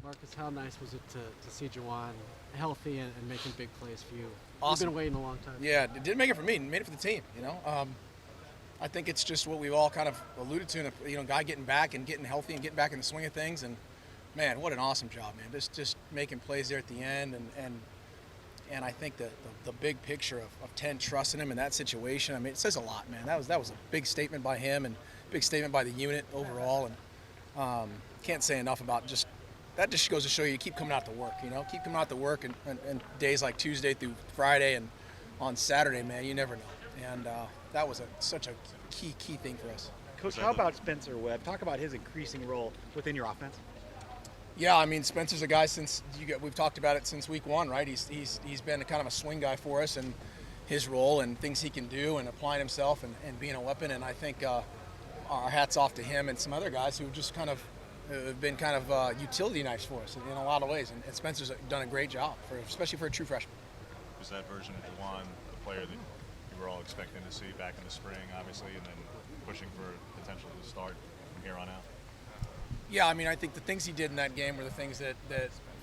Marcus, how nice was it to see JaJuan healthy and making big plays for you? Awesome. You've been waiting a long time. Yeah, it didn't make it for me, made it for the team. I think it's just what we've all kind of alluded to. Guy getting back and getting healthy and getting back in the swing of things. And man, what an awesome job, man! Just making plays there at the end, and I think that the big picture of 10 trusting him in that situation. I mean, it says a lot, man. That was a big statement by him and big statement by the unit overall. And can't say enough about just that. Just goes to show you keep coming out to work. Keep coming out to work, and days like Tuesday through Friday and on Saturday, man, you never know. And that was such a key thing for us. Coach, how about Spencer Webb? Talk about his increasing role within your offense. Yeah, I mean, Spencer's a guy we've talked about it since week one, right? He's been kind of a swing guy for us, and his role and things he can do and applying himself and being a weapon. And I think our hats off to him and some other guys who just kind of have been kind of utility knives for us in a lot of ways. And Spencer's done a great job, especially for a true freshman. Was that version of JaJuan the player that you were all expecting to see back in the spring, obviously, and then pushing for potential to start from here on out? Yeah, I mean, I think the things he did in that game were the things that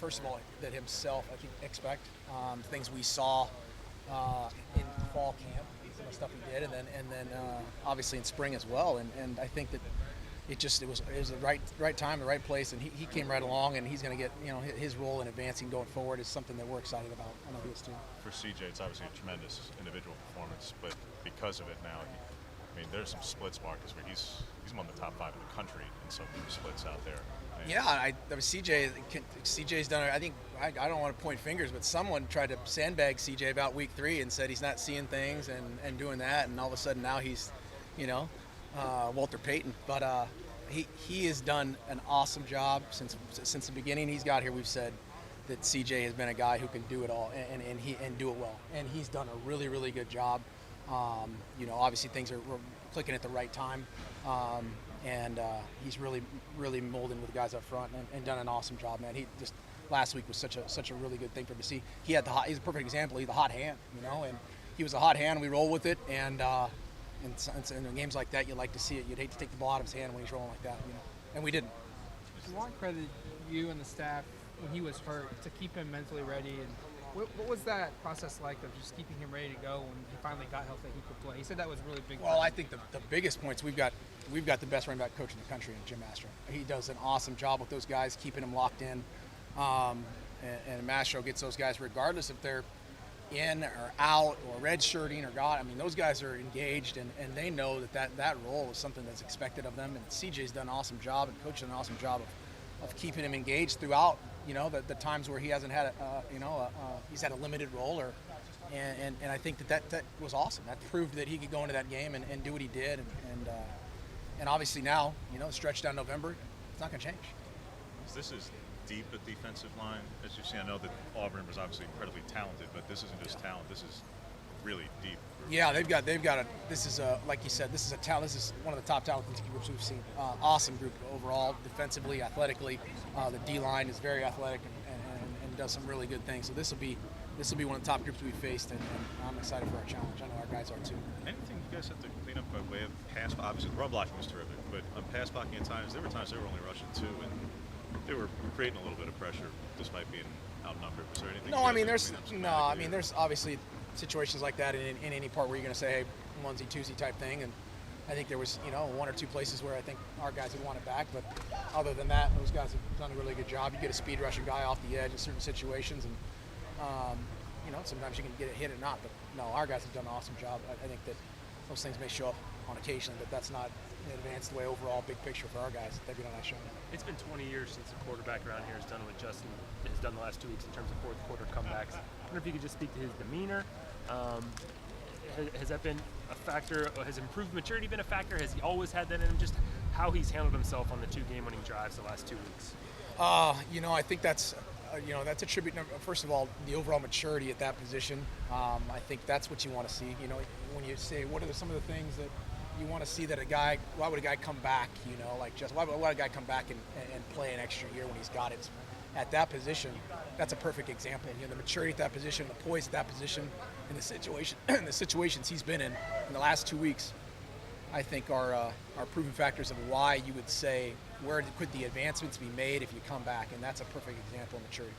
first of all, that himself, I think, expect. Things we saw in fall camp, some of the stuff he did, and then obviously in spring as well. And I think that it was the right time, the right place, and he came right along, and he's going to get his role in advancing going forward is something that we're excited about on the team. For CJ, it's obviously a tremendous individual performance, but because of it now, there's some splits, Marcus, where he's among the top 5 in the country in some splits out there. Yeah, CJ's done it. I think I don't want to point fingers, but someone tried to sandbag CJ about week 3 and said he's not seeing things and doing that, and all of a sudden now he's, Walter Payton. But he has done an awesome job since the beginning he's got here. We've said that CJ has been a guy who can do it all and do it well, and he's done a really, really good job. Obviously things are clicking at the right time, and he's really, really molding with the guys up front and done an awesome job, man. He just last week was such a really good thing for him to see. He's a perfect example. He's the hot hand, and he was a hot hand. We roll with it, and in games like that, you like to see it. You'd hate to take the ball out of his hand when he's rolling like that, and we didn't. JaJuan credited you and the staff when he was hurt to keep him mentally ready. And what was that process like of just keeping him ready to go when he finally got healthy he could play? He said that was really big. Well, I think the biggest points we've got the best running back coach in the country in Jim Mastro. He does an awesome job with those guys, keeping them locked in. And Mastro gets those guys regardless if they're in or out or redshirting or God. I mean, those guys are engaged and they know that role is something that's expected of them. And CJ's done an awesome job and coached an awesome job of keeping him engaged throughout. The times where he hasn't had he's had a limited role and I think that was awesome. That proved that he could go into that game and do what he did and obviously now stretch down November, it's not going to change. This is deep at defensive line, as you've seen. I know that Auburn was obviously incredibly talented, but this isn't just talent. This is really deep. Yeah, they've got a. This is like you said. This is a talent. This is one of the top talent groups we've seen. Awesome group overall, defensively, athletically. The D line is very athletic and does some really good things. So this will be one of the top groups we've faced, and I'm excited for our challenge. I know our guys are too. Anything you guys have to clean up by way of pass? Obviously, the run blocking was terrific, but on pass blocking at times, there were times they were only rushing 2, and they were creating a little bit of pressure despite being outnumbered. Was there anything? No, I mean there's obviously situations like that in any part where you're going to say, hey, onesie, twosie type thing. And I think there was, 1 or 2 places where I think our guys would want it back. But other than that, those guys have done a really good job. You get a speed rushing guy off the edge in certain situations. And, sometimes you can get it hit or not. But, no, our guys have done an awesome job. I think that those things may show up on occasion, but that's not an advanced way overall, big picture for our guys. They've done a nice job. It's been 20 years since a quarterback around here has done what Justin has done the last 2 weeks in terms of fourth quarter comebacks. I wonder if you could just speak to his demeanor. Has that been a factor? Has improved maturity been a factor? Has he always had that in him? Just how he's handled himself on the 2 game-winning drives the last 2 weeks. I think that's a tribute. First of all, the overall maturity at that position. I think that's what you want to see. When you say what are some of the things that you want to see that why would a guy come back? Why would a guy come back and play an extra year when he's got it at that position? That's a perfect example. The maturity at that position, the poise at that position, and the situations he's been in the last 2 weeks. I think are proven factors of why you would say where could the advancements be made if you come back, and that's a perfect example of maturity.